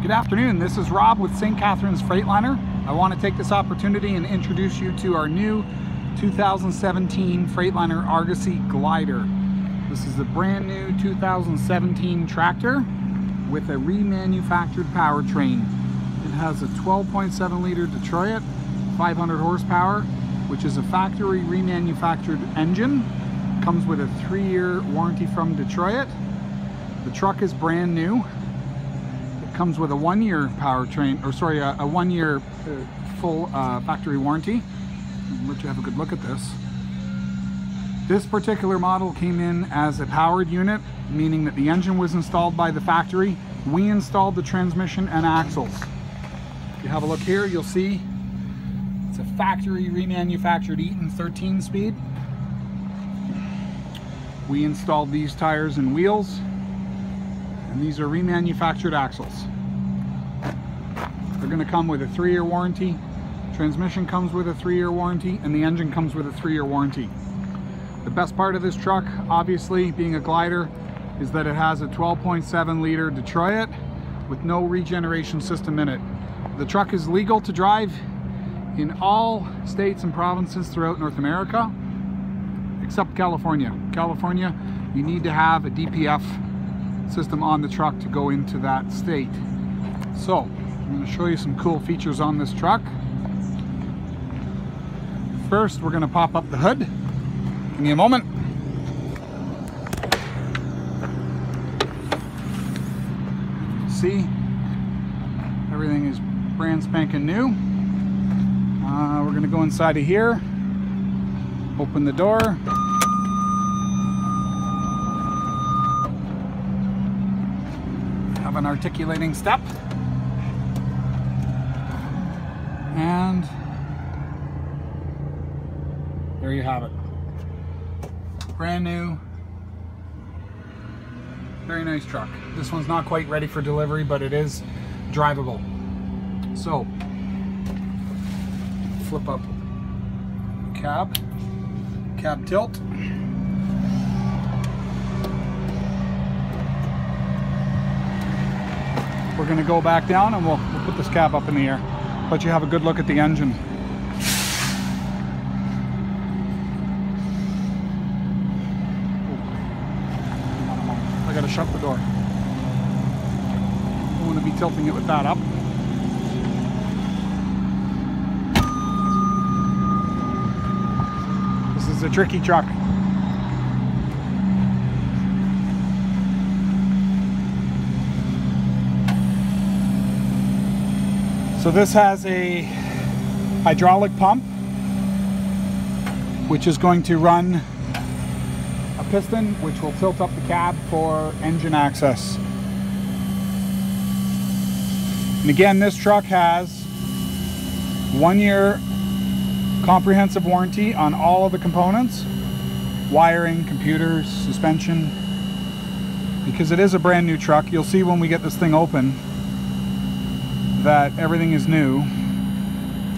Good afternoon, this is Rob with St. Catharines Freightliner. I want to take this opportunity and introduce you to our new 2017 Freightliner Argosy Glider. This is a brand new 2017 tractor with a remanufactured powertrain. It has a 12.7 liter Detroit, 500 horsepower, which is a factory remanufactured engine. Comes with a 3-year warranty from Detroit. The truck is brand new. Comes with a 1-year powertrain, or sorry, a 1-year full factory warranty. I'll let you have a good look at this. This particular model came in as a powered unit, meaning that the engine was installed by the factory. We installed the transmission and axles. If you have a look here, you'll see it's a factory remanufactured Eaton 13-speed. We installed these tires and wheels. And these are remanufactured axles. They're going to come with a 3-year warranty. Transmission comes with a 3-year warranty, and the engine comes with a 3-year warranty. The best part of this truck, obviously being a glider, is that it has a 12.7 liter Detroit with no regeneration system in it. The truck is legal to drive in all states and provinces throughout North America, except California. California, you need to have a DPF system on the truck to go into that state. So I'm going to show you some cool features on this truck. First, we're going to pop up the hood. Give me a moment. See, everything is brand spanking new. We're going to go inside of here, open the door. An articulating step, and there you have it. Brand new, very nice truck. This one's not quite ready for delivery, but it is drivable. So flip up cab tilt. We're going to go back down and we'll put this cab up in the air. Let you have a good look at the engine. I got to shut the door. I want to be tilting it with that up. This is a tricky truck. So this has a hydraulic pump, which is going to run a piston, which will tilt up the cab for engine access. And again, this truck has 1-year comprehensive warranty on all of the components, wiring, computers, suspension. Because it is a brand new truck, you'll see when we get this thing open that everything is new,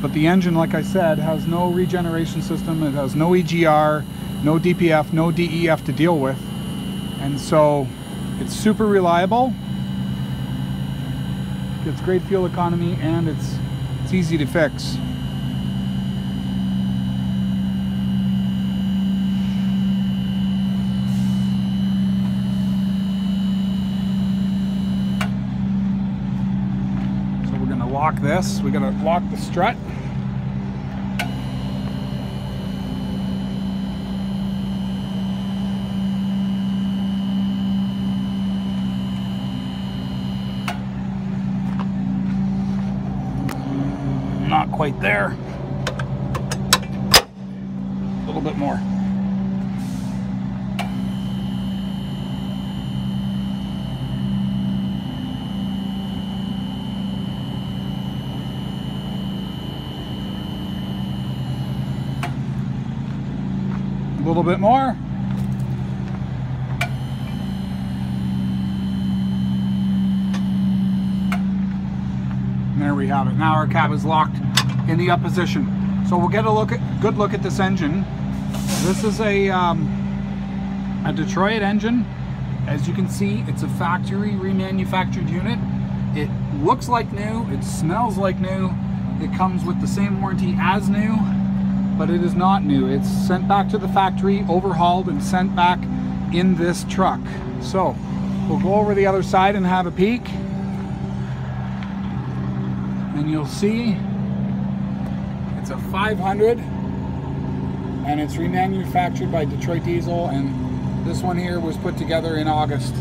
but the engine, like I said, has no regeneration system. It has no EGR, no DPF, no DEF to deal with, and so it's super reliable, gets great fuel economy, and it's easy to fix. Lock this. We gotta lock the strut. Not quite there. A little bit more. A little bit more. And there we have it. Now our cab is locked in the up position. So we'll get a good look at this engine. This is a Detroit engine. As you can see, it's a factory remanufactured unit. It looks like new, it smells like new, it comes with the same warranty as new, but it is not new. It's sent back to the factory, overhauled, and sent back in this truck. So we'll go over the other side and have a peek, and you'll see it's a 500 and it's remanufactured by Detroit Diesel, and this one here was put together in August.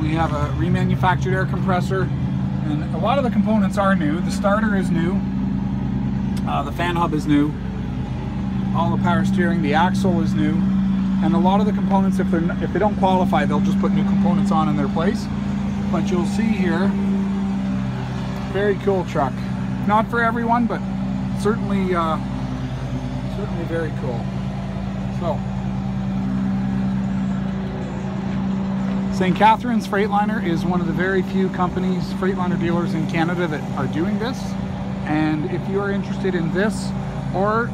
We have a remanufactured air compressor, and a lot of the components are new. The starter is new, the fan hub is new, all the power steering, the axle is new, and a lot of the components, if they don't qualify, they'll just put new components on in their place. But you'll see here, very cool truck. Not for everyone, but certainly very cool. So, St. Catharines Freightliner is one of the very few companies, Freightliner dealers in Canada, that are doing this. And if you are interested in this, or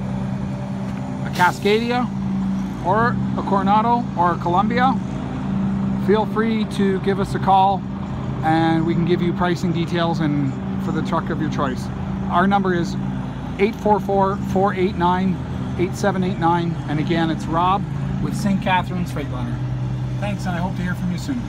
a Cascadia, or a Coronado, or a Columbia, feel free to give us a call and we can give you pricing details and for the truck of your choice. Our number is 844-489-8789, and again, it's Rob with St. Catharines Freightliner. Thanks, and I hope to hear from you soon.